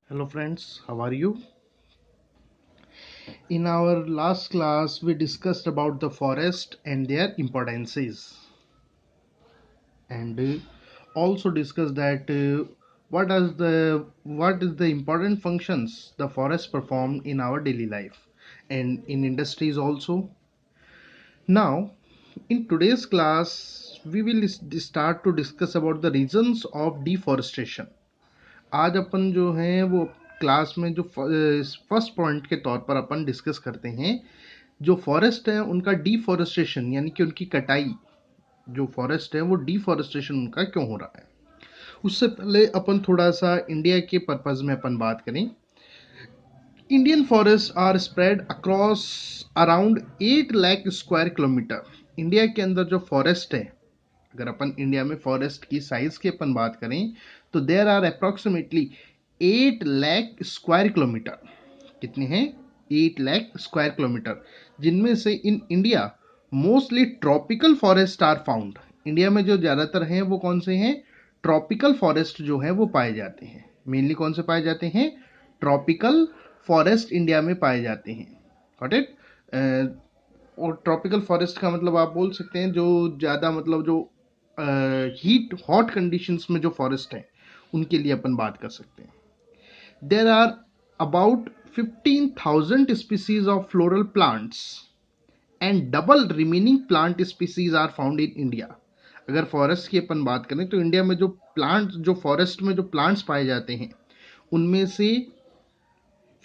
Hello friends, how are you? In our last class we discussed about the forest and their importances and also discussed that what is the important functions the forest perform in our daily life and in industries also. Now in today's class we will start to discuss about the reasons of deforestation. आज अपन जो है वो class में जो first point के तौर पर अपन discuss करते हैं जो फॉरेस्ट है उनका डिफॉरेस्टेशन यानी कि उनकी कटाई, जो फॉरेस्ट है वो डिफॉरेस्टेशन उनका क्यों हो रहा है। उससे पहले अपन थोड़ा सा इंडिया के पर्पज में अपन बात करें। Indian forest are spread across around 8 lakh square kilometre. India के अंदर जो फॉरेस्ट है, अगर अपन इंडिया में फॉरेस्ट की साइज की अपन बात करें तो there are approximately 8 lakh square kilometre. कितने हैं? 8 लाख स्क्वायर किलोमीटर, जिनमें से in India mostly tropical forest are found. India में जो ज़्यादातर हैं वो कौन से हैं? ट्रॉपिकल फॉरेस्ट जो है वो पाए जाते हैं। मेनली कौन से पाए जाते हैं? ट्रॉपिकल फॉरेस्ट इंडिया में पाए जाते हैं। Got it? और ट्रॉपिकल फॉरेस्ट का मतलब आप बोल सकते हैं जो ज़्यादा मतलब जो हीट हॉट कंडीशंस में जो फॉरेस्ट है उनके लिए अपन बात कर सकते हैं। There are about 15,000 species of floral plants and double remaining plant species are found in India. अगर फॉरेस्ट की अपन बात करें तो इंडिया में जो प्लांट, जो फॉरेस्ट में जो प्लांट्स पाए जाते हैं उनमें से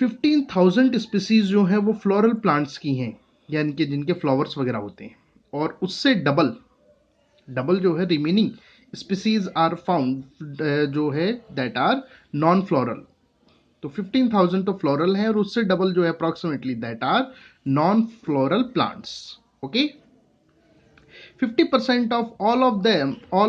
15,000 स्पीसीज जो हैं वो फ्लोरल प्लांट्स की हैं, यानी कि जिनके फ्लावर्स वगैरह होते हैं, और उससे डबल डबल जो है रिमेनिंग स्पीसीज आर फाउंड जो है दैट आर नॉन फ्लोरल। तो 15,000 तो फ्लोरल है और उससे डबल जो है approximately that are non floral plants. Okay, 50% all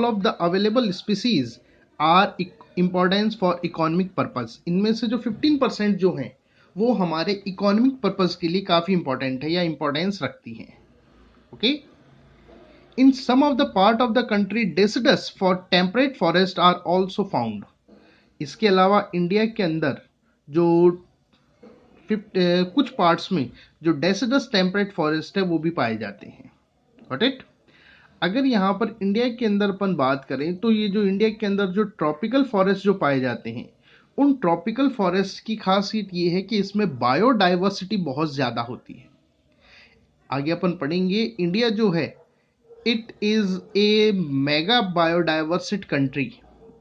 of the available species are importance for economic purpose. इनमें से जो 15% जो हैं वो हमारे इकोनॉमिक पर्पज के लिए काफ़ी इंपॉर्टेंट है या इंपॉर्टेंस रखती हैं। Okay, in some of the part of the country deciduous for temperate forest are also found. इसके अलावा इंडिया के अंदर जो कुछ पार्ट्स में जो डेसिडस टेम्परेट फॉरेस्ट है वो भी पाए जाते हैं। Got it? अगर यहाँ पर इंडिया के अंदर अपन बात करें तो ये जो इंडिया के अंदर जो ट्रॉपिकल फॉरेस्ट जो पाए जाते हैं उन ट्रॉपिकल फॉरेस्ट की खासियत ये है कि इसमें बायोडाइवर्सिटी बहुत ज़्यादा होती है। आगे अपन पढ़ेंगे, इंडिया जो है it is a mega biodiversity country.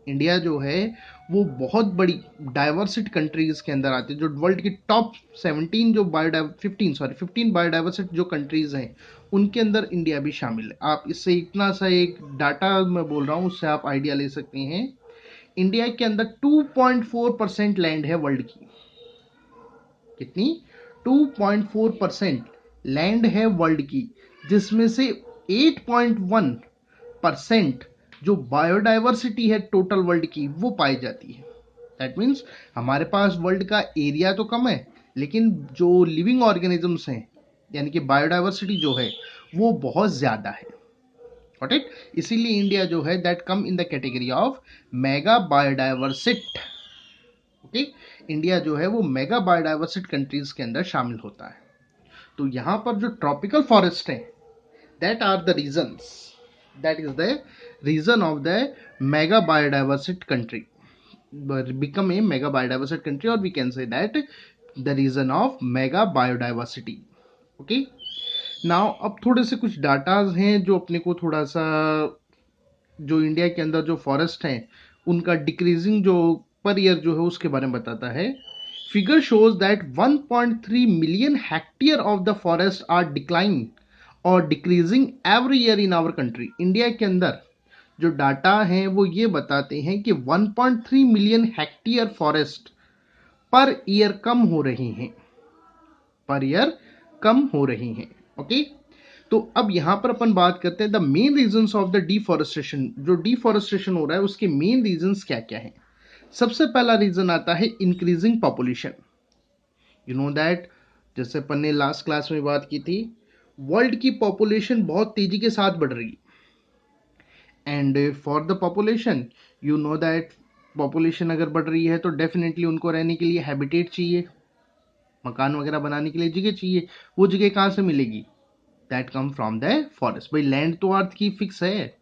India जो है वो बहुत बड़ी डाइवर्सिटी कंट्रीज़ के अंदर आती है। जो वर्ल्ड की टॉप 17 जो 15 बायोडाइवर्सिटी जो कंट्रीज़ हैं उनके अंदर इंडिया भी शामिल है। आप इससे इतना सा एक डाटा मैं बोल रहा हूँ उससे आप आइडिया ले सकते हैं। इंडिया के अंदर 2.4% लैंड है वर्ल्ड की। कितनी? 2.4% लैंड है वर्ल्ड की, जिसमें से 8.1% जो बायोडाइवर्सिटी है टोटल वर्ल्ड की वो पाई जाती है। दैट मीन्स हमारे पास वर्ल्ड का एरिया तो कम है लेकिन जो लिविंग ऑर्गेनिजम्स हैं यानी कि बायोडाइवर्सिटी जो है वो बहुत ज़्यादा है। Got it? इसीलिए इंडिया जो है that come in the category of mega biodiversity. Okay, India जो है वो मेगा बायोडाइवर्सिटी कंट्रीज के अंदर शामिल होता है। तो यहाँ पर जो ट्रॉपिकल फॉरेस्ट है that are the reasons, that is the reason of the mega biodiversity country become a mega biodiversity country, or we can say that the reason of mega biodiversity. okay, now अब थोड़े से कुछ datas हैं जो अपने को थोड़ा सा जो इंडिया के अंदर जो फॉरेस्ट हैं उनका डिक्रीजिंग जो पर ईयर जो है उसके बारे में बताता है। Figure shows that 1.3 million hectare of the forest are declining और decreasing every year in our country. India के अंदर जो डाटा हैं वो ये बताते हैं कि 1.3 million hectare forest per year कम हो रही हैं, पर ईयर कम हो रही हैं। ओके, तो अब यहां पर अपन बात करते हैं the main reasons of the deforestation. जो डिफॉरेस्टेशन हो रहा है उसके मेन रीजंस क्या क्या हैं। सबसे पहला रीजन आता है increasing population. You know that, जैसे अपन ने लास्ट क्लास में बात की थी, वर्ल्ड की पॉपुलेशन बहुत तेजी के साथ बढ़ रही है। And for the population, you know that population अगर बढ़ रही है तो डेफिनेटली उनको रहने के लिए हैबिटेट चाहिए, मकान वगैरह बनाने के लिए जगह चाहिए। वो जगह कहाँ से मिलेगी? That come from the forest. भाई लैंड तो अर्थ की फिक्स है,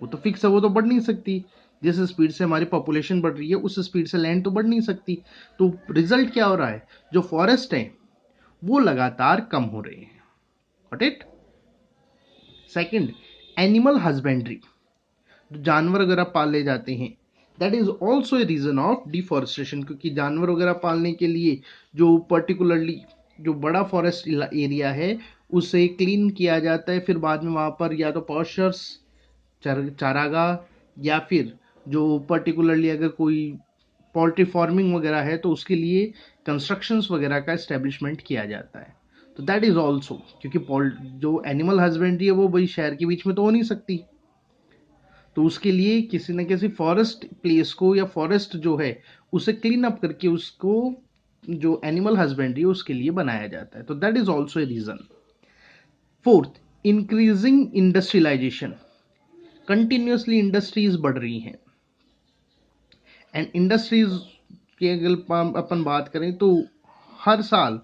वो तो फिक्स है, वो तो बढ़ नहीं सकती। जिस स्पीड से हमारी पॉपुलेशन बढ़ रही है उस स्पीड से लैंड तो बढ़ नहीं सकती। तो रिजल्ट क्या हो रहा है? जो फॉरेस्ट है वो लगातार कम हो रहे हैं। Got it? Second, animal husbandry, जो जानवर वगैरह पाले जाते हैं, that is also a reason of deforestation. क्योंकि जानवर वगैरह पालने के लिए जो पर्टिकुलरली जो बड़ा फॉरेस्ट एरिया है उसे क्लीन किया जाता है, फिर बाद में वहाँ पर या तो पॉस्चर्स, चारागाह, या फिर जो पर्टिकुलरली अगर कोई पोल्ट्री फार्मिंग वगैरह है तो उसके लिए कंस्ट्रक्शंस वगैरह का इस्टेब्लिशमेंट किया जाता है। तो दैट इज ऑल्सो, क्योंकि जो एनिमल हस्बेंड्री है वो भाई शहर के बीच में तो हो नहीं सकती, तो उसके लिए किसी न किसी फॉरेस्ट प्लेस को या फॉरेस्ट जो है उसे क्लीन अप करके उसको जो एनिमल हस्बेंड्री है उसके लिए बनाया जाता है। तो that is also a reason. Fourth, increasing industrialisation. Continuously industries बढ़ रही हैं, एंड इंडस्ट्रीज की अगर अपन बात करें तो हर साल,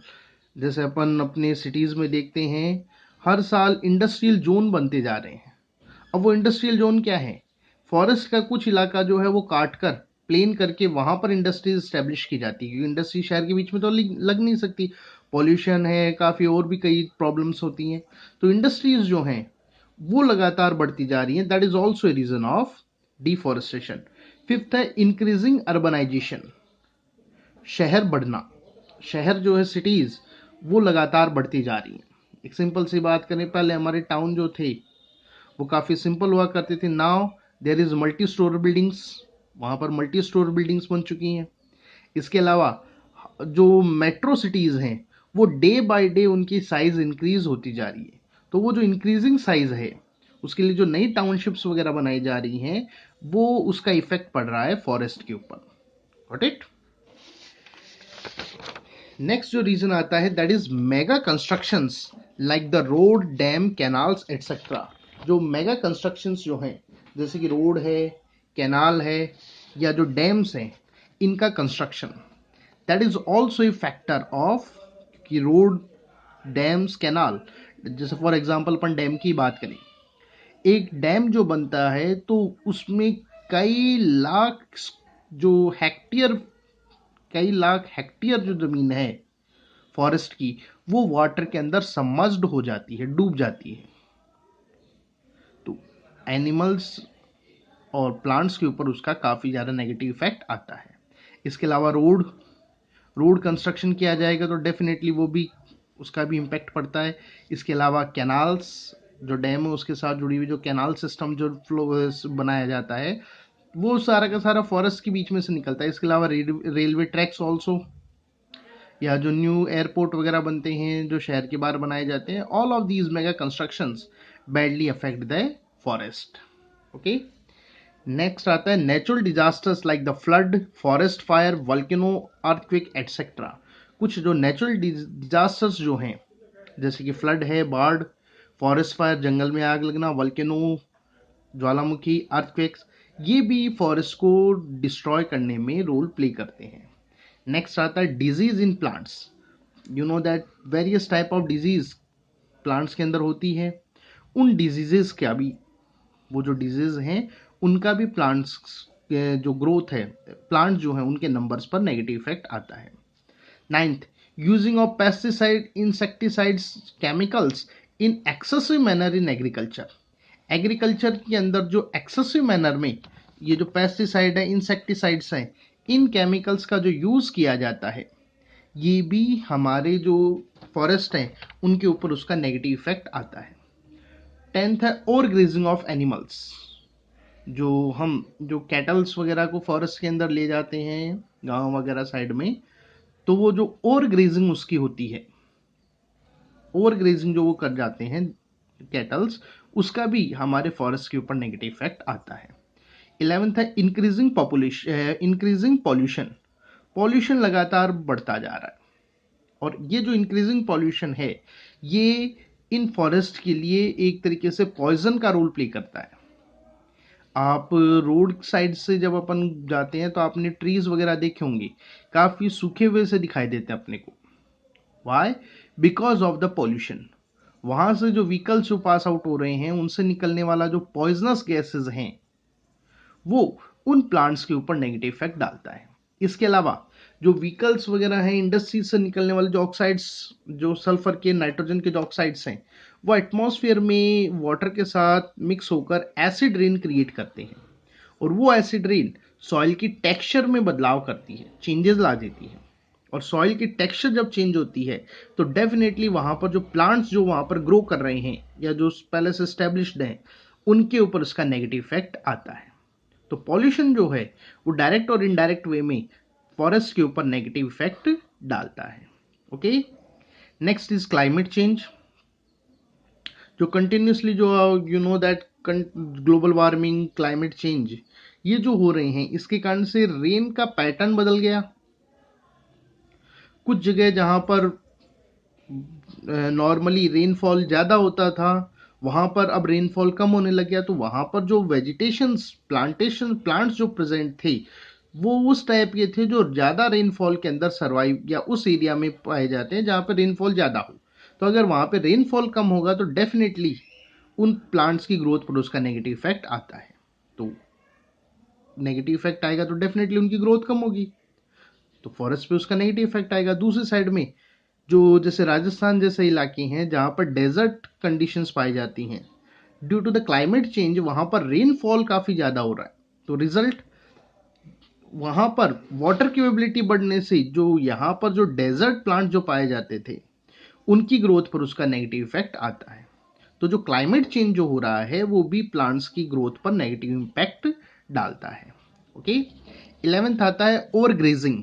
जैसे अपन अपने सिटीज में देखते हैं, हर साल इंडस्ट्रियल जोन बनते जा रहे हैं। अब वो इंडस्ट्रियल जोन क्या है? फॉरेस्ट का कुछ इलाका जो है वो काट कर प्लेन करके वहां पर इंडस्ट्रीज स्टैब्लिश की जाती है, क्योंकि इंडस्ट्री शहर के बीच में तो लग नहीं सकती, पॉल्यूशन है, काफ़ी और भी कई प्रॉब्लम्स होती हैं। तो इंडस्ट्रीज जो हैं वो लगातार बढ़ती जा रही हैं। That is also a reason of deforestation. Fifth है इंक्रीजिंग अर्बनाइजेशन, शहर बढ़ना। शहर जो है, सिटीज, वो लगातार बढ़ती जा रही हैं। एक सिंपल सी बात करें, पहले हमारे टाउन जो थे वो काफ़ी सिंपल हुआ करते थे। Now there is multi storey buildings, वहाँ पर मल्टी स्टोर बिल्डिंग्स बन चुकी हैं। इसके अलावा जो मेट्रो सिटीज़ हैं वो डे बाय डे उनकी साइज़ इंक्रीज होती जा रही है। तो वो जो इंक्रीजिंग साइज़ है उसके लिए जो नई टाउनशिप्स वगैरह बनाई जा रही हैं वो उसका इफेक्ट पड़ रहा है फॉरेस्ट के ऊपर। Got it? नेक्स्ट जो रीजन आता है that is mega constructions like the road, dam, canals etcetera. जो मेगा कंस्ट्रक्शंस जो हैं, जैसे कि रोड है, कैनाल है, या जो डैम्स हैं, इनका construction, that is also A factor of कि रोड, डैम्स, कैनाल, जैसे फॉर एग्जांपल अपन डैम की बात करें, एक डैम जो बनता है तो उसमें कई लाख जो हेक्टेयर कई लाख हेक्टेयर जो ज़मीन है फॉरेस्ट की, वो वाटर के अंदर सबमर्ज्ड हो जाती है, डूब जाती है। तो एनिमल्स और प्लांट्स के ऊपर उसका काफ़ी ज़्यादा नेगेटिव इफेक्ट आता है। इसके अलावा रोड कंस्ट्रक्शन किया जाएगा तो डेफिनेटली वो भी, उसका भी इम्पैक्ट पड़ता है। इसके अलावा कैनाल्स, जो डैम है उसके साथ जुड़ी हुई जो कैनाल सिस्टम जो फ्लो बनाया जाता है वो सारा का सारा फॉरेस्ट के बीच में से निकलता है। इसके अलावा रेलवे ट्रैक्स ऑल्सो, या जो न्यू एयरपोर्ट वगैरह बनते हैं जो शहर के बाहर बनाए जाते हैं, all of these mega constructions badly affect the forest. Okay, next आता है natural disasters like the flood, forest fire, volcano, earthquake etcetera. कुछ जो नेचुरल डिजास्टर्स जो हैं, जैसे कि फ्लड है, बाढ़, फॉरेस्ट फायर, जंगल में आग लगना, वल्केनो, ज्वालामुखी, अर्थक्वेक्स, ये भी फॉरेस्ट को डिस्ट्रॉय करने में रोल प्ले करते हैं। नेक्स्ट आता है disease in plants. You know that various type of disease plants के अंदर होती है। उन डिजीजेस का भी, वो जो डिजीज हैं उनका भी प्लांट्स जो ग्रोथ है, प्लांट्स जो हैं उनके नंबर्स पर नेगेटिव इफेक्ट आता है। Ninth, using of pesticide, insecticides, chemicals in excessive manner in agriculture. Agriculture के अंदर जो एक्सेसिव मैनर में ये जो पेस्टिसाइड है, इंसेक्टिसाइड्स हैं, इन केमिकल्स का जो यूज़ किया जाता है, ये भी हमारे जो फॉरेस्ट हैं उनके ऊपर उसका नेगेटिव इफेक्ट आता है। टेंथ है ओवर ग्रेजिंग ऑफ एनिमल्स। जो कैटल्स वगैरह को फॉरेस्ट के अंदर ले जाते हैं गांव वगैरह साइड में, तो वो जो ओवर ग्रेजिंग उसकी होती है, ओवर ग्रेजिंग जो वो कर जाते हैं कैटल्स, उसका भी हमारे फॉरेस्ट के ऊपर नेगेटिव इफेक्ट आता है। 11th है increasing population, increasing pollution. Pollution लगातार बढ़ता जा रहा है, और ये जो इंक्रीजिंग पॉल्यूशन है ये इन फॉरेस्ट के लिए एक तरीके से पॉइजन का रोल प्ले करता है। आप रोड साइड से जब अपन जाते हैं तो आपने ट्रीज वगैरह देखे होंगे, काफी सूखे हुए से दिखाई देते हैं अपने को। Why? Because of the pollution. वहां से जो व्हीकल्स जो पास आउट हो रहे हैं उनसे निकलने वाला जो पॉइजनस गैसेस हैं वो उन प्लांट्स के ऊपर नेगेटिव इफेक्ट डालता है। इसके अलावा जो व्हीकल्स वगैरह हैं, इंडस्ट्रीज से निकलने वाले जो ऑक्साइड्स, जो सल्फर के, नाइट्रोजन के जो ऑक्साइड्स हैं, वो एटमॉस्फेयर में वाटर के साथ मिक्स होकर एसिड रेन क्रिएट करते हैं। और वो एसिड रेन सॉइल की टेक्सचर में बदलाव करती है, चेंजेस ला देती है। और सॉइल की टेक्सचर जब चेंज होती है तो डेफिनेटली वहां पर जो प्लांट्स जो वहां पर ग्रो कर रहे हैं या जो पहले से एस्टेब्लिश्ड हैं उनके ऊपर उसका नेगेटिव इफेक्ट आता है। तो पॉल्यूशन जो है वो डायरेक्ट और इनडायरेक्ट वे में फॉरेस्ट के ऊपर नेगेटिव इफेक्ट डालता है। Okay, next is climate change. जो कंटिन्यूसली जो you know that global warming, climate change, ये जो हो रहे हैं इसके कारण से रेन का पैटर्न बदल गया। कुछ जगह जहां पर नॉर्मली रेनफॉल ज़्यादा होता था वहां पर अब रेनफॉल कम होने लग गया। तो वहां पर जो वेजिटेशंस, प्लांट्स जो प्रेजेंट थे वो उस टाइप के थे जो ज़्यादा रेनफॉल के अंदर सर्वाइव या उस एरिया में पाए जाते हैं जहाँ पर रेनफॉल ज़्यादा हो। तो अगर वहाँ पे रेनफॉल कम होगा तो डेफिनेटली उन प्लांट्स की ग्रोथ पर उसका नेगेटिव इफेक्ट आता है। तो नेगेटिव इफेक्ट आएगा तो डेफिनेटली उनकी ग्रोथ कम होगी, तो फॉरेस्ट पे उसका नेगेटिव इफेक्ट आएगा। दूसरी साइड में जो जैसे राजस्थान जैसे इलाके हैं जहाँ पर डेजर्ट कंडीशंस पाई जाती हैं, due to the climate change वहाँ पर रेनफॉल काफ़ी ज़्यादा हो रहा है। तो रिजल्ट वहाँ पर वाटर कैपेबिलिटी बढ़ने से जो यहाँ पर जो डेजर्ट प्लांट जो पाए जाते थे उनकी ग्रोथ पर उसका नेगेटिव इफेक्ट आता है। तो जो क्लाइमेट चेंज जो हो रहा है वो भी प्लांट्स की ग्रोथ पर नेगेटिव इम्पैक्ट डालता है। ओके, 11th आता है over grazing,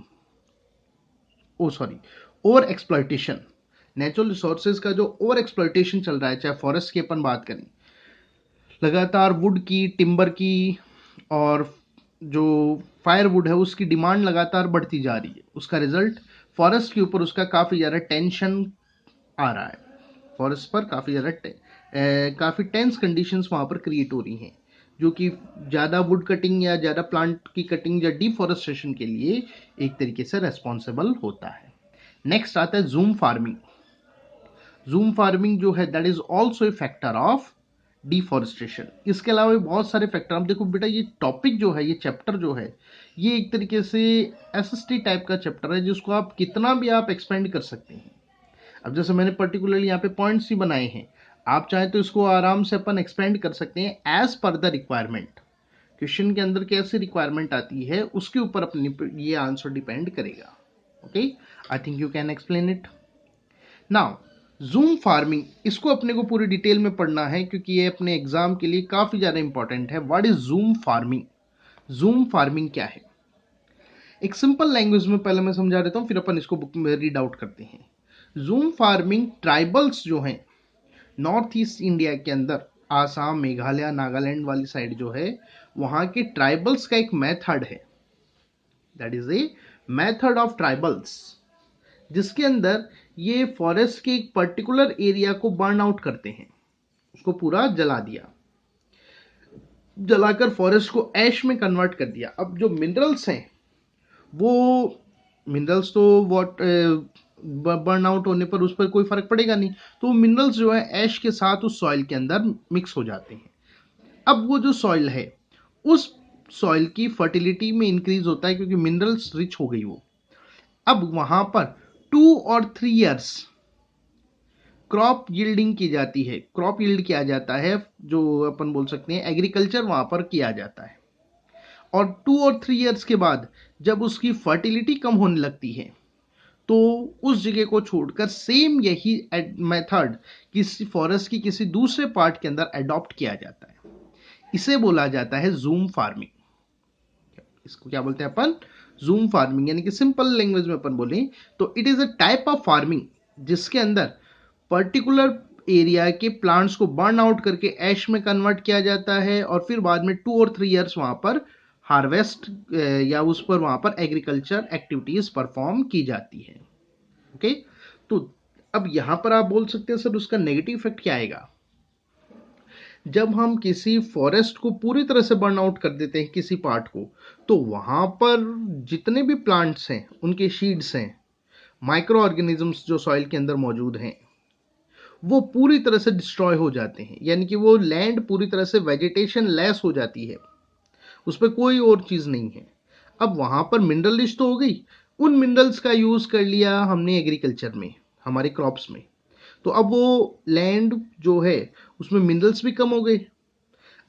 over exploitation. Natural resources का जो ओवर एक्सप्लॉयटेशन चल रहा है, चाहे फॉरेस्ट की अपन बात करें, लगातार वुड की, टिम्बर की और जो फायरवुड है उसकी डिमांड लगातार बढ़ती जा रही है। उसका रिजल्ट फॉरेस्ट के ऊपर उसका काफ़ी ज़्यादा टेंशन आ रहा है। फॉरेस्ट पर काफ़ी टेंस कंडीशंस वहाँ पर क्रिएट हो रही हैं, जो कि ज़्यादा वुड कटिंग या ज़्यादा प्लांट की कटिंग या डिफॉरेस्टेशन के लिए एक तरीके से रेस्पॉन्सिबल होता है। नेक्स्ट आता है जूम फार्मिंग। जूम फार्मिंग जो है that is also A factor of deforestation. इसके अलावा भी बहुत सारे फैक्टर। आप देखो बेटा, ये टॉपिक जो है, ये चैप्टर जो है, ये एक तरीके से एसएसटी टाइप का चैप्टर है जिसको आप कितना भी आप एक्सपेंड कर सकते हैं। अब जैसे मैंने पर्टिकुलरली यहाँ पे पॉइंट्स ही बनाए हैं, आप चाहें तो इसको आराम से अपन एक्सपेंड कर सकते हैं as per the requirement. Question के अंदर कैसी रिक्वायरमेंट आती है उसके ऊपर अपनी ये आंसर डिपेंड करेगा। Okay, I think you can explain it now. Zoom farming, इसको अपने को पूरी डिटेल में पढ़ना है क्योंकि ये अपने एग्जाम के लिए काफी ज्यादा इंपॉर्टेंट है। What is zoom farming? Zoom farming क्या है? एक सिंपल लैंग्वेज में पहले मैं समझा देता हूँ, फिर अपन इसको बुक में रीड आउट करते हैं। जूम फार्मिंग ट्राइबल्स जो हैं नॉर्थ ईस्ट इंडिया के अंदर, आसाम, मेघालय, नागालैंड वाली साइड जो है, वहां के ट्राइबल्स का एक मेथड है, that is a method of tribals, जिसके अंदर ये फॉरेस्ट के एक पर्टिकुलर एरिया को बर्न आउट करते हैं, उसको पूरा जला दिया, जलाकर फॉरेस्ट को ऐश में कन्वर्ट कर दिया। अब जो मिनरल्स हैं वो मिनरल्स तो वॉट बर्न आउट होने पर उस पर कोई फर्क पड़ेगा नहीं, तो वो मिनरल्स जो है ऐश के साथ उस सॉइल के अंदर मिक्स हो जाते हैं। अब वो जो सॉइल है उस सॉइल की फर्टिलिटी में इंक्रीज होता है क्योंकि मिनरल्स रिच हो गई वो। अब वहां पर 2 और 3 ईयर्स क्रॉप यील्डिंग की जाती है, क्रॉप यील्ड किया जाता है, जो अपन बोल सकते हैं एग्रीकल्चर वहां पर किया जाता है। और 2 और 3 ईयर्स के बाद जब उसकी फर्टिलिटी कम होने लगती है तो उस जगह को छोड़कर सेम यही मेथड किसी फॉरेस्ट की किसी दूसरे पार्ट के अंदर अडॉप्ट किया जाता है। इसे बोला जाता है जूम फार्मिंग। इसको क्या बोलते हैं अपन? Zoom farming. यानी कि सिंपल लैंग्वेज में अपन बोलें तो it is a type of farming जिसके अंदर पर्टिकुलर एरिया के प्लांट्स को बर्न आउट करके ऐश में कन्वर्ट किया जाता है और फिर बाद में 2 और 3 ईयर्स वहां पर हार्वेस्ट या उस पर वहां पर एग्रीकल्चर एक्टिविटीज परफॉर्म की जाती है। ओके, तो अब यहां पर आप बोल सकते हैं सर उसका नेगेटिव इफेक्ट क्या आएगा? जब हम किसी फॉरेस्ट को पूरी तरह से बर्न आउट कर देते हैं किसी पार्ट को, तो वहां पर जितने भी प्लांट्स हैं, उनके सीड्स हैं, माइक्रो ऑर्गेनिजम्स जो सॉइल के अंदर मौजूद हैं, वो पूरी तरह से डिस्ट्रॉय हो जाते हैं। यानी कि वो लैंड पूरी तरह से वेजिटेशन लेस हो जाती है, उस पर कोई और चीज़ नहीं है। अब वहां पर मिनरल रिच तो हो गई, उन मिनरल्स का यूज़ कर लिया हमने एग्रीकल्चर में, हमारे क्रॉप्स में, तो अब वो लैंड जो है उसमें मिनरल्स भी कम हो गए।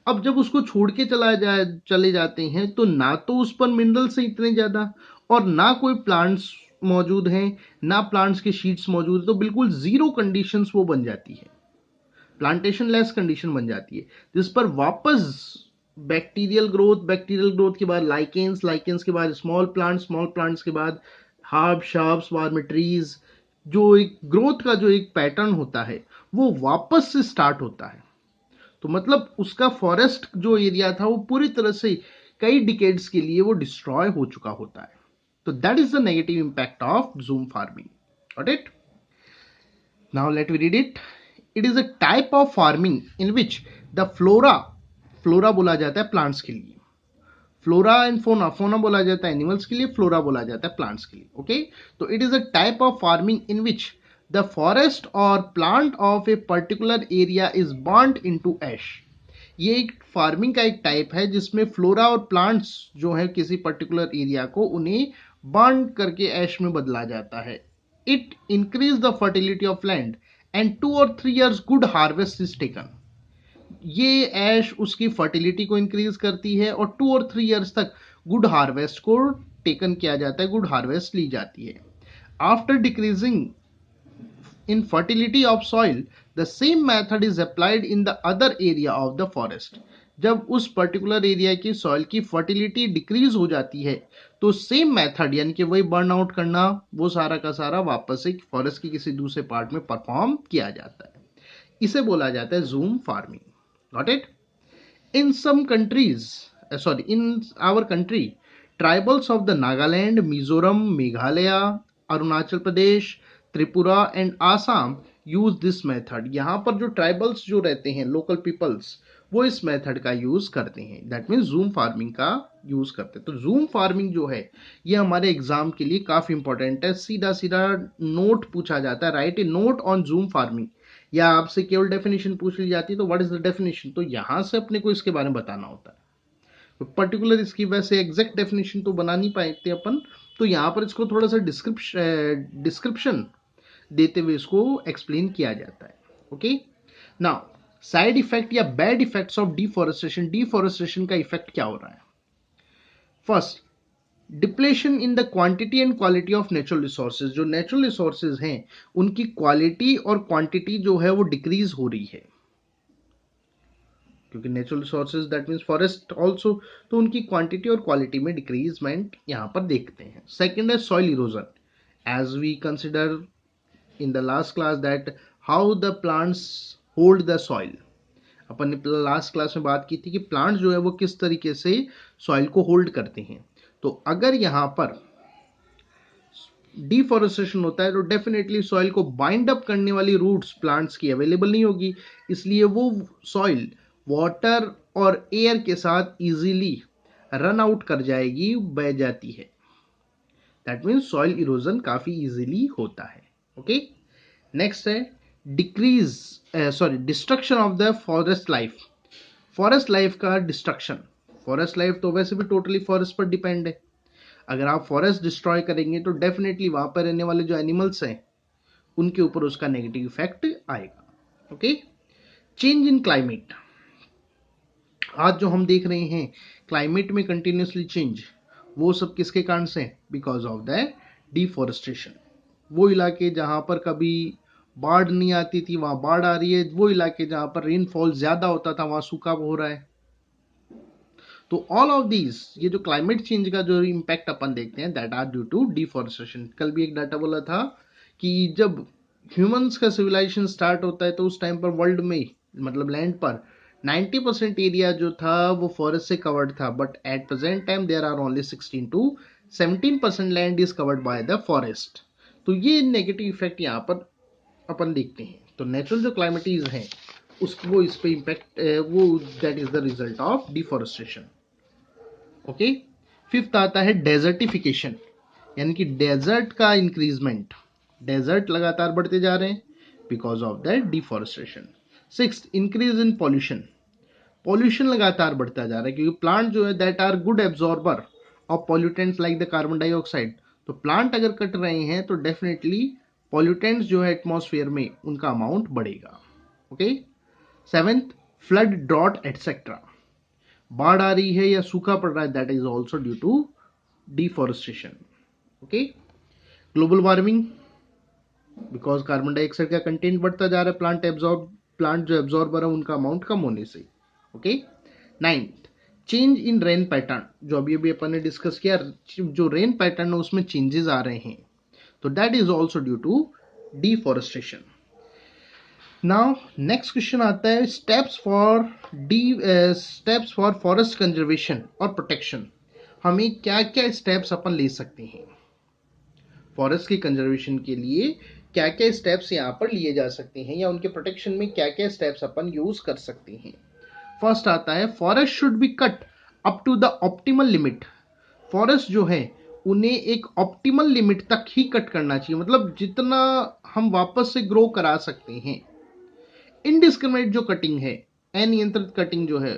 अब जब उसको छोड़ के चले जाते हैं, तो ना तो उस पर मिनरल्स हैं इतने ज़्यादा, और ना कोई प्लांट्स मौजूद हैं, ना प्लांट्स के शीट्स मौजूद है, तो बिल्कुल ज़ीरो कंडीशंस वो बन जाती है, प्लांटेशन लेस कंडीशन बन जाती है, जिस पर वापस बैक्टीरियल ग्रोथ के बाद लाइकेंस के बाद स्मॉल प्लांट्स के बाद हार्ब शार्प्स, बाद में ट्रीज, जो एक ग्रोथ का जो एक पैटर्न होता है वो वापस से स्टार्ट होता है। तो मतलब उसका फॉरेस्ट जो एरिया था वो पूरी तरह से कई डिकेड्स के लिए वो डिस्ट्रॉय हो चुका होता है। तो that is the negative impact of jhum farming. Got it? Now let we read it. It is a type of farming in which the flora बोला जाता है प्लांट्स के लिए, फ्लोरा एंड फोना, फोना बोला जाता है एनिमल्स के लिए, फ्लोरा बोला जाता है प्लांट्स के लिए। ओके, तो it is a type of farming in which the forest और plant of a particular area is burned into ash. ये एक फार्मिंग का एक टाइप है जिसमें फ्लोरा और प्लांट्स जो है किसी पर्टिकुलर एरिया को उन्हें बर्न करके ऐश में बदला जाता है। It increase the fertility of land and 2 or 3 years good harvest is taken. ये ऐश उसकी फर्टिलिटी को इंक्रीज करती है और 2 or 3 years तक गुड हार्वेस्ट को टेकन किया जाता है, गुड हार्वेस्ट ली जाती है। After decreasing in fertility of soil, the same method is applied in the other area of the forest. जब उस पर्टिकुलर एरिया की सॉइल की फर्टिलिटी डिक्रीज हो जाती है, तो सेम मेथड यानी कि वही बर्न आउट करना, वो सारा का सारा वापस एक फॉरेस्ट की किसी दूसरे पार्ट में परफॉर्म किया जाता है। इसे बोला जाता है zoom farming. Got it? In some countries, in our country, tribals of the Nagaland, Mizoram, Meghalaya, Arunachal Pradesh, Tripura and Assam use this method. यहाँ पर जो ट्राइबल्स जो रहते हैं, लोकल पीपल्स, वो इस मेथड का यूज करते हैं, दैट मीन्स जूम फार्मिंग का यूज करते हैं। तो जूम फार्मिंग जो है ये हमारे एग्जाम के लिए काफी इंपॉर्टेंट है। सीधा सीधा नोट पूछा जाता है, right A note on zoom farming, या आपसे केवल डेफिनेशन पूछ ली जाती है तो व्हाट इज द डेफिनेशन, तो यहां से अपने को इसके बारे में बताना होता है। तो पर्टिकुलर इसकी वैसे एग्जैक्ट डेफिनेशन तो बना नहीं पाते अपन, तो यहाँ पर इसको थोड़ा सा डिस्क्रिप्शन देते हुए इसको एक्सप्लेन किया जाता है। ओके, नाउ साइड इफेक्ट या bad effects of deforestation. Deforestation का इफेक्ट क्या हो रहा है? First, depletion in the quantity and quality of natural resources. जो नेचुरल रिसोर्सेज हैं उनकी क्वालिटी और क्वांटिटी जो है वो डिक्रीज हो रही है, क्योंकि natural resources that means forest also, तो उनकी क्वांटिटी और क्वालिटी में डिक्रीजमेंट यहाँ पर देखते हैं। सेकेंड है soil erosion, as we consider in the last class that how the plants hold the soil। अपन ने लास्ट क्लास में बात की थी कि प्लांट्स जो है वो किस तरीके से सॉइल को होल्ड करते हैं। तो अगर यहाँ पर डिफॉरेस्टेशन होता है तो डेफिनेटली सॉइल को बाइंड अप करने वाली रूट्स प्लांट्स की अवेलेबल नहीं होगी, इसलिए वो सॉइल वाटर और एयर के साथ इजीली रन आउट कर जाएगी, बह जाती है। दैट मीन्स सॉइल इरोजन काफी इजीली होता है। ओके, नेक्स्ट है destruction of the forest life. Forest life का डिस्ट्रक्शन, फॉरेस्ट लाइफ तो वैसे भी टोटली फॉरेस्ट पर डिपेंड है। अगर आप फॉरेस्ट डिस्ट्रॉय करेंगे तो डेफिनेटली वहां पर रहने वाले जो एनिमल्स हैं उनके ऊपर उसका नेगेटिव इफेक्ट आएगा। Okay, change in climate. आज जो हम देख रहे हैं क्लाइमेट में कंटिन्यूसली चेंज, वो सब किसके कारण से? Because of the deforestation. वो इलाके जहां पर कभी बाढ़ नहीं आती थी वहां बाढ़ आ रही है, वो इलाके जहां पर रेनफॉल ज्यादा होता था वहां सूखा हो रहा है। तो ऑल ऑफ दीज, ये जो क्लाइमेट चेंज का जो इम्पैक्ट अपन देखते हैं that are due to deforestation. कल भी एक डाटा बोला था कि जब ह्यूमंस का सिविलाइजेशन स्टार्ट होता है तो उस टाइम पर वर्ल्ड में, मतलब लैंड पर 90% एरिया जो था वो फॉरेस्ट से कवर्ड था, but at present time there are only 16 to 17% land is covered by the forest. तो ये नेगेटिव इफेक्ट यहाँ पर अपन देखते हैं। तो नेचुरल जो क्लाइमेटीज हैं वो इस पे इम्पैक्ट वो that is the result of deforestation. Okay, fifth आता है डेजर्टिफिकेशन, यानी कि डेजर्ट का इंक्रीजमेंट, डेजर्ट लगातार बढ़ते जा रहे हैं because of that deforestation. Sixth, increase in pollution, pollution लगातार बढ़ता जा रहा है क्योंकि प्लांट जो है that are good absorber of pollutants like the carbon dioxide, तो प्लांट अगर कट रहे हैं तो डेफिनेटली पॉल्यूटेंट्स जो है एटमॉस्फेयर में उनका अमाउंट बढ़ेगा। Okay, seventh, flood drought etcetera, बाढ़ आ रही है या सूखा पड़ रहा है, that is also due to deforestation. Okay, global warming, because carbon dioxide का कंटेंट बढ़ता जा रहा है प्लांट जो एब्जॉर्बर है उनका अमाउंट कम होने से। Okay, ninth, change in rain pattern, जो अभी अभी अपन ने डिस्कस किया, जो रेन पैटर्न है उसमें चेंजेस आ रहे हैं, तो that is also due to deforestation. Now next question आता है स्टेप्स फॉर फॉरेस्ट कंजर्वेशन और प्रोटेक्शन, हमें क्या क्या स्टेप्स अपन ले सकते हैं फॉरेस्ट की कंजर्वेशन के लिए, क्या क्या स्टेप्स यहाँ पर लिए जा सकते हैं या उनके प्रोटेक्शन में क्या क्या स्टेप्स अपन यूज कर सकते हैं। फर्स्ट आता है forest should be cut up to the optimal limit, forest जो है उन्हें एक ऑप्टिमल लिमिट तक ही कट करना चाहिए, मतलब जितना हम वापस से ग्रो करा सकते हैं। इनडिस्क्रिमिनेट जो कटिंग है, अनियंत्रित कटिंग जो है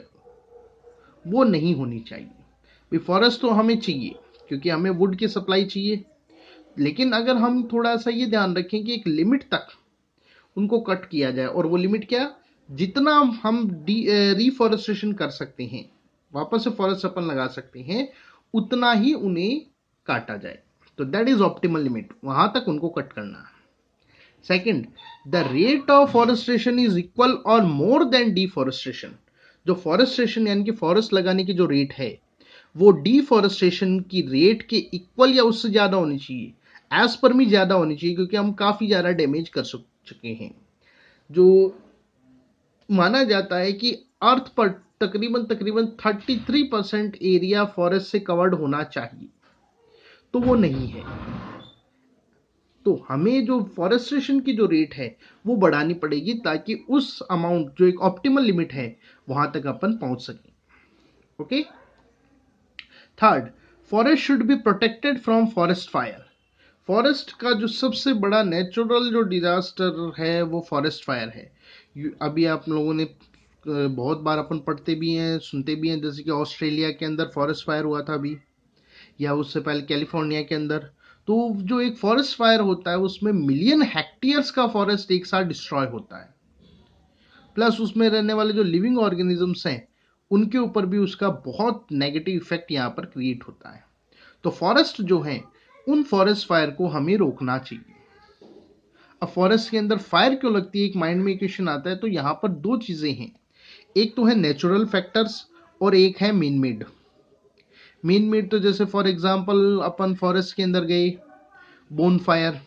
वो नहीं होनी चाहिए। फॉरेस्ट तो हमें चाहिए क्योंकि हमें वुड की सप्लाई चाहिए, लेकिन अगर हम थोड़ा सा ये ध्यान रखें कि एक लिमिट तक उनको कट किया जाए, और वो लिमिट क्या, जितना हम रिफॉरेस्टेशन कर सकते हैं, वापस से फॉरेस्ट अपन लगा सकते हैं, उतना ही उन्हें काटा जाए, तो दैट इज ऑप्टिमल लिमिट, वहां तक उनको कट करना है। Second, the rate of forestation is equal और मोर देन डिफॉरेस्टेशन, जो फॉरेस्टेशन यानी कि फॉरेस्ट लगाने की जो रेट है वो डिफॉरेस्टेशन की रेट के इक्वल या उससे ज्यादा होनी चाहिए, एज पर मी ज्यादा होनी चाहिए, क्योंकि हम काफी ज्यादा डैमेज कर चुके हैं। जो माना जाता है कि अर्थ पर तकरीबन तकरीबन 33% एरिया फॉरेस्ट से कवर्ड होना चाहिए, तो वो नहीं है, तो हमें जो फॉरेस्टेशन की जो रेट है वो बढ़ानी पड़ेगी ताकि उस अमाउंट जो एक ऑप्टिमल लिमिट है वहां तक अपन पहुंच सकें। Okay, third, forest should be protected from forest fire, forest का जो सबसे बड़ा नेचुरल जो डिजास्टर है वो फॉरेस्ट फायर है। अभी आप लोगों ने बहुत बार अपन पढ़ते भी हैं सुनते भी हैं, जैसे कि ऑस्ट्रेलिया के अंदर फॉरेस्ट फायर हुआ था अभी, या उससे पहले कैलिफोर्निया के अंदर। तो जो एक फॉरेस्ट फायर होता है उसमें मिलियन हेक्टेयर्स का फॉरेस्ट एक साथ डिस्ट्रॉय होता है, प्लस उसमें रहने वाले जो लिविंग ऑर्गेनिजम्स हैं उनके ऊपर भी उसका बहुत नेगेटिव इफेक्ट यहाँ पर क्रिएट होता है। तो फॉरेस्ट जो है उन फॉरेस्ट फायर को हमें रोकना चाहिए। अब फॉरेस्ट के अंदर फायर क्यों लगती है, एक माइंड में क्वेश्चन आता है, तो यहाँ पर दो चीजें हैं, एक तो है नेचुरल फैक्टर्स और एक है मेन मेड। मेन मेड तो जैसे फॉर एग्जांपल अपन फॉरेस्ट के अंदर गए, बोन फायर,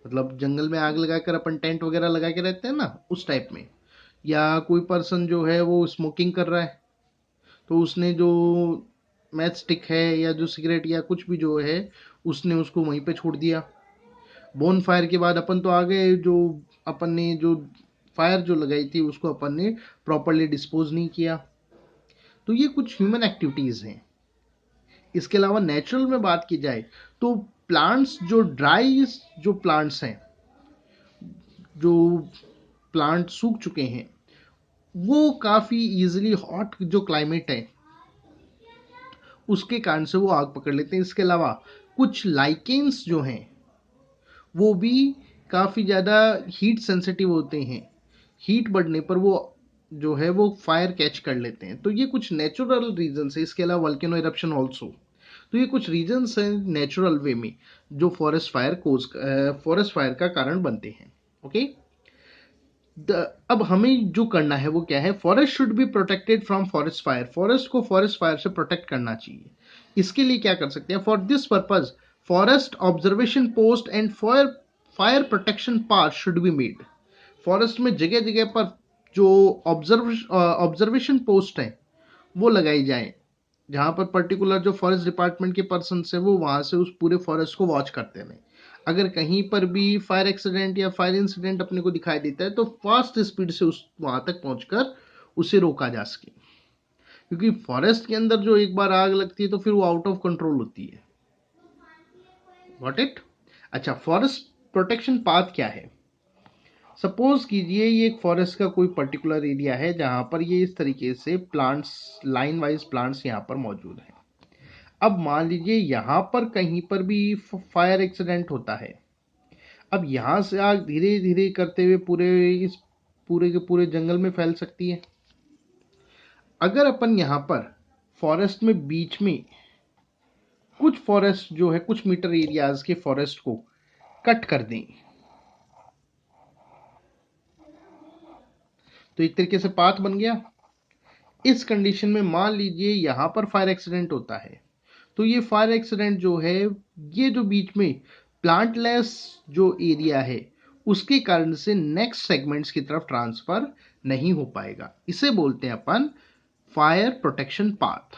मतलब जंगल में आग लगाकर अपन टेंट वगैरह लगा के रहते हैं ना, उस टाइप में, या कोई पर्सन जो है वो स्मोकिंग कर रहा है तो उसने जो मैच स्टिक है या जो सिगरेट या कुछ भी जो है उसने उसको वहीं पे छोड़ दिया। बोन फायर के बाद अपन तो आ गए, जो अपन ने जो फायर जो लगाई थी उसको अपन ने प्रॉपरली डिस्पोज नहीं किया, तो ये कुछ ह्यूमन एक्टिविटीज हैं। इसके अलावा नेचुरल में बात की जाए तो प्लांट्स जो ड्राई जो प्लांट्स हैं, जो प्लांट सूख चुके हैं, वो काफी इजीली हॉट जो क्लाइमेट है उसके कारण से वो आग पकड़ लेते हैं। इसके अलावा कुछ लाइकेंस जो हैं वो भी काफी ज्यादा हीट सेंसिटिव होते हैं, हीट बढ़ने पर वो जो है वो फायर कैच कर लेते हैं, तो ये कुछ नेचुरल रीजन है। इसके अलावा वल्केनो इरप्शन ऑल्सो, तो ये कुछ रीजन्स हैं नेचुरल वे में जो फॉरेस्ट फायर का कारण बनते हैं। ओके, अब हमें जो करना है वो क्या है, forest should be protected from forest fire, forest को फॉरेस्ट फायर से प्रोटेक्ट करना चाहिए। इसके लिए क्या कर सकते हैं, for this purpose forest observation post and fire protection part should be made, forest में जगह जगह पर जो ऑब्जर्वेशन पोस्ट है वो लगाई जाए, जहां पर पर्टिकुलर जो फॉरेस्ट डिपार्टमेंट के पर्सन है वो वहां से उस पूरे फॉरेस्ट को वॉच करते रहे। अगर कहीं पर भी फायर एक्सीडेंट या फायर इंसिडेंट अपने को दिखाई देता है तो फास्ट स्पीड से उस वहां तक पहुंचकर उसे रोका जा सके, क्योंकि फॉरेस्ट के अंदर जो एक बार आग लगती है तो फिर वो आउट ऑफ कंट्रोल होती है। What it. अच्छा, फॉरेस्ट प्रोटेक्शन पाथ क्या है। सपोज कीजिए ये एक फॉरेस्ट का कोई पर्टिकुलर एरिया है जहां पर ये इस तरीके से प्लांट्स, लाइन वाइज प्लांट्स यहाँ पर मौजूद हैं। अब मान लीजिए यहाँ पर कहीं पर भी फायर एक्सीडेंट होता है। अब यहाँ से आग धीरे धीरे करते हुए पूरे के पूरे जंगल में फैल सकती है। अगर अपन यहाँ पर फॉरेस्ट में बीच में कुछ फॉरेस्ट जो है, कुछ मीटर एरियाज के फॉरेस्ट को कट कर दें तो एक तरीके से पाथ बन गया। इस कंडीशन में मान लीजिए यहां पर फायर एक्सीडेंट होता है तो ये फायर एक्सीडेंट जो है, ये जो बीच में प्लांटलेस जो एरिया है उसके कारण से नेक्स्ट सेगमेंट्स की तरफ ट्रांसफर नहीं हो पाएगा। इसे बोलते हैं अपन फायर प्रोटेक्शन पाथ।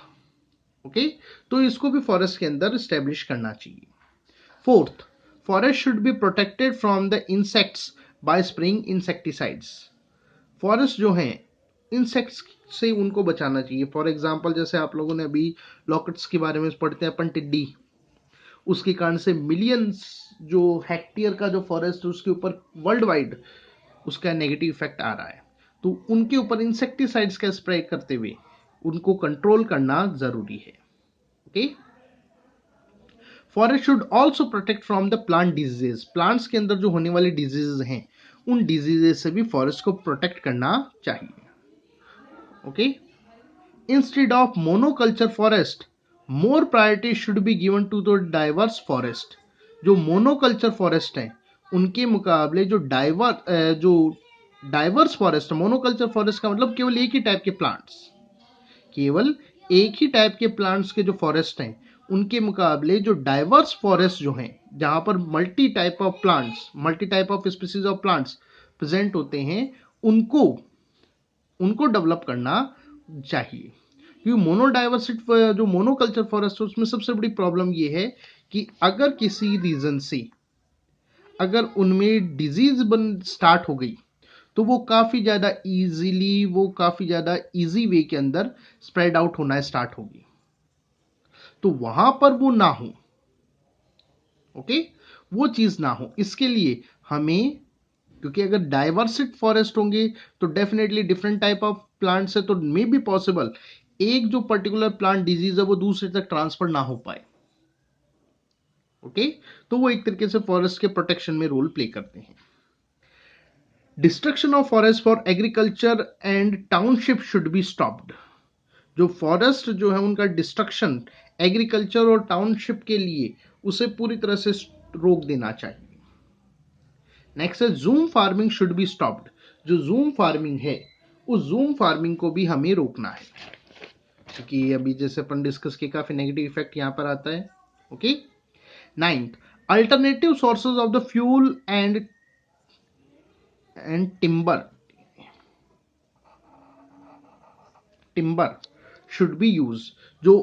ओके, तो इसको भी फॉरेस्ट के अंदर स्टेब्लिश करना चाहिए। Fourth, forest should be protected from the insects bye spraying insecticides. Forest जो है इंसेक्ट्स से उनको बचाना चाहिए। फॉर एग्जाम्पल जैसे आप लोगों ने अभी लॉकेट्स के बारे में पढ़ते हैं अपन, टिड्डी, उसके कारण से मिलियंस जो हेक्टेयर का जो फॉरेस्ट है उसके ऊपर वर्ल्ड वाइड उसका नेगेटिव इफेक्ट आ रहा है। तो उनके ऊपर इंसेक्टिसाइड्स का स्प्रे करते हुए उनको कंट्रोल करना जरूरी है। Okay, forest should also protect from the plant diseases. Plants के अंदर जो होने वाले डिजीजेस हैं उन डिजीजेस से भी फॉरेस्ट को प्रोटेक्ट करना चाहिए। Okay, instead of monoculture forest more priority should be given to the diverse forest. जो मोनोकल्चर फॉरेस्ट हैं उनके मुकाबले जो डाइवर्स फॉरेस्ट है, मोनोकल्चर फॉरेस्ट का मतलब केवल एक ही टाइप के प्लांट्स, केवल एक ही टाइप के प्लांट्स के जो फॉरेस्ट हैं उनके मुकाबले जो डाइवर्स फॉरेस्ट जो हैं, जहां पर multi type of plants, multi type of species of plants present होते हैं, उनको डेवलप करना चाहिए। क्योंकि मोनोडाइवर्सिटी जो मोनोकल्चर फॉरेस्ट है उसमें सबसे बड़ी प्रॉब्लम ये है कि अगर किसी रीजन से अगर उनमें डिजीज स्टार्ट हो गई तो वो काफी ज्यादा इजी वे के अंदर स्प्रेड आउट होना स्टार्ट होगी, तो वहां पर वो ना हो। ओके, वो चीज ना हो, इसके लिए हमें, क्योंकि अगर डाइवर्सिट फॉरेस्ट होंगे तो definitely different type of plants है, तो मे बी पॉसिबल एक जो पर्टिकुलर प्लांट डिजीज है वो दूसरे तक ट्रांसफर ना हो पाए। ओके, तो वो एक तरीके से फॉरेस्ट के प्रोटेक्शन में रोल प्ले करते हैं। Destruction of forest for agriculture and township should be stopped. जो फॉरेस्ट जो है उनका डिस्ट्रक्शन एग्रीकल्चर और टाउनशिप के लिए उसे पूरी तरह से रोक देना चाहिए। नेक्स्ट है zoom farming should be stopped. जो जूम फार्मिंग है उस जूम फार्मिंग को भी हमें रोकना है, क्योंकि अभी जैसे अपन डिस्कस किए काफी नेगेटिव इफेक्ट यहां पर आता है। Okay, ninth, alternative sources of the fuel and timber should be use. जो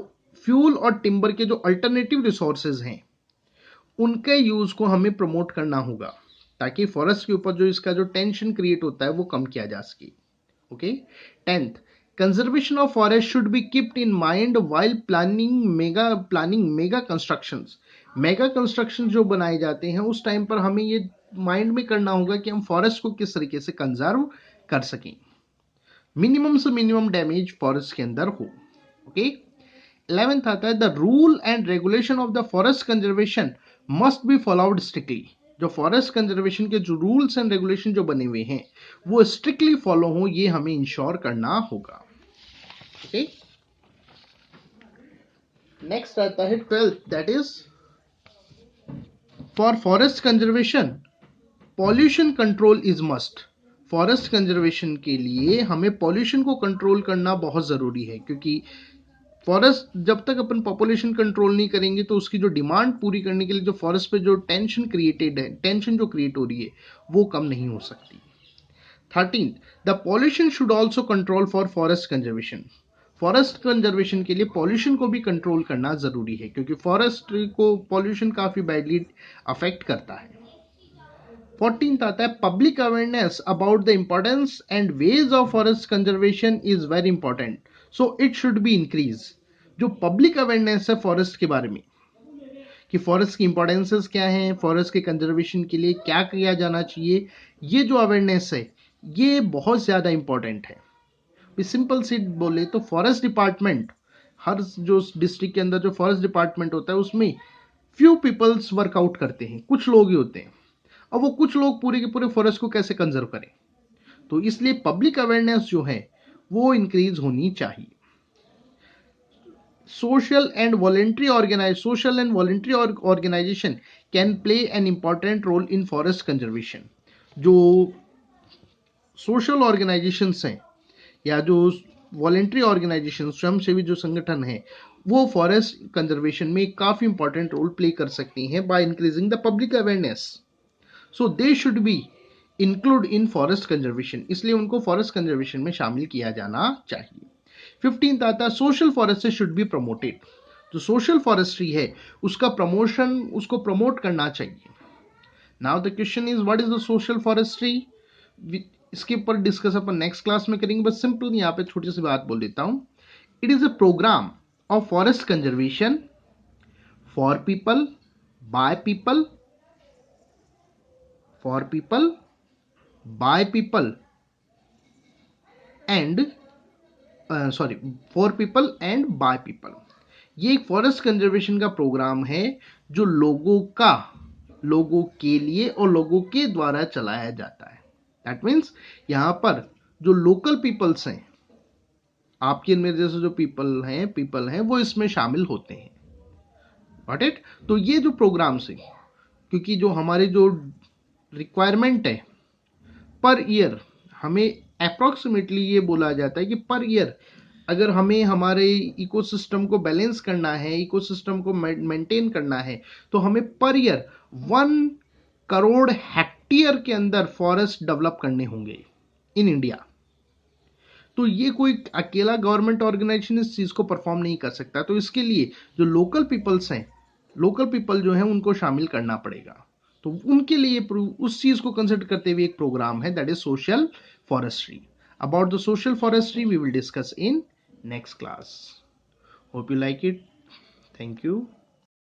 फ्यूल और टिम्बर के जो अल्टरनेटिव रिसोर्सेज हैं उनके यूज को हमें प्रमोट करना होगा, ताकि फॉरेस्ट के ऊपर जो इसका जो टेंशन क्रिएट होता है वो कम किया जा सके। Okay, 10th, conservation of forest should B keeped in mind while planning mega constructions. Mega construction जो बनाए जाते हैं उस टाइम पर हमें ये माइंड में करना होगा कि हम फॉरेस्ट को किस तरीके से कंजर्व कर सकें, मिनिमम से मिनिमम डैमेज फॉरेस्ट के अंदर हो। ओके, 11th आता है the rule and regulation of the forest conservation must be followed strictly. जो फॉरेस्ट कंजर्वेशन के जो रूल्स एंड रेगुलेशन जो बने हुए हैं वो स्ट्रिक्टली फॉलो हो, ये हमें इंश्योर करना होगा। ओके, नेक्स्ट आता है 12th, that is for forest conservation pollution control is must. Forest conservation के लिए हमें पॉल्यूशन को कंट्रोल करना बहुत जरूरी है, क्योंकि फॉरेस्ट जब तक अपन पॉपुलेशन कंट्रोल नहीं करेंगे तो उसकी जो डिमांड पूरी करने के लिए जो फॉरेस्ट पे जो टेंशन जो क्रिएट हो रही है वो कम नहीं हो सकती। 13th, the pollution should also control for forest conservation. Forest conservation के लिए पॉल्यूशन को भी कंट्रोल करना जरूरी है, क्योंकि फॉरेस्ट को पॉल्यूशन काफी बैडली अफेक्ट करता है। 14th आता है public awareness about the importance and ways of forest conservation is very important, so it should be increase. जो पब्लिक अवेयरनेस है फॉरेस्ट के बारे में कि फॉरेस्ट की इंपॉर्टेंसेस क्या हैं, फॉरेस्ट के कंजर्वेशन के लिए क्या किया जाना चाहिए, ये जो अवेयरनेस है ये बहुत ज़्यादा इंपॉर्टेंट है। सिंपल सी बोले तो फॉरेस्ट डिपार्टमेंट, हर जो डिस्ट्रिक्ट के अंदर जो फॉरेस्ट डिपार्टमेंट होता है उसमें फ्यू पीपल्स वर्कआउट करते हैं, कुछ लोग ही होते हैं, और वो कुछ लोग पूरे के पूरे फॉरेस्ट को कैसे कंजर्व करें। तो इसलिए पब्लिक अवेयरनेस जो है वो इंक्रीज होनी चाहिए। social and voluntary organization can play an important role in forest conservation। जो सोशल ऑर्गेनाइजेशंस हैं या जो वॉलेंट्री ऑर्गेनाइजेशन, स्वयंसेवी जो संगठन है, वो फॉरेस्ट कंजर्वेशन में काफी इंपॉर्टेंट रोल प्ले कर सकती हैं by increasing the public awareness. So they should be include in forest conservation, इसलिए उनको फॉरेस्ट कंजर्वेशन में शामिल किया जाना चाहिए। 15th आता है social forestry should be promoted. जो सोशल फॉरेस्ट्री है उसका प्रमोशन, उसको प्रमोट करना चाहिए। Now the question is what is the social forestry, इसके ऊपर डिस्कस अपन नेक्स्ट क्लास में करेंगे, बस सिंपल यहाँ पे छोटी सी बात बोल देता हूं। It is a programme of forest conservation for people, by people, for people, by people and for people and by people. ये एक फॉरेस्ट कंजर्वेशन का प्रोग्राम है जो लोगों के लिए और लोगों के द्वारा चलाया जाता है। दैट मीन्स यहाँ पर जो लोकल पीपल्स हैं, आपके मेरे जैसे जो पीपल हैं वो इसमें शामिल होते हैं। Got it? तो ये जो प्रोग्राम्स है, क्योंकि जो हमारे जो रिक्वायरमेंट है पर ईयर, हमें अप्रोक्सीमेटली ये बोला जाता है कि पर ईयर अगर हमें हमारे इकोसिस्टम को बैलेंस करना है, इकोसिस्टम को मेंटेन करना है, तो हमें पर ईयर 1 करोड़ हेक्टेयर के अंदर फॉरेस्ट डेवलप करने होंगे इन इंडिया। तो ये कोई अकेला गवर्नमेंट ऑर्गेनाइजेशन इस चीज को परफॉर्म नहीं कर सकता, तो इसके लिए जो लोकल पीपल्स हैं, लोकल पीपल जो हैं उनको शामिल करना पड़ेगा। तो उनके लिए उस चीज को कंसिडर करते हुए एक प्रोग्राम है, that is social forestry. About the social forestry we will discuss in next class. Hope you like it. Thank you.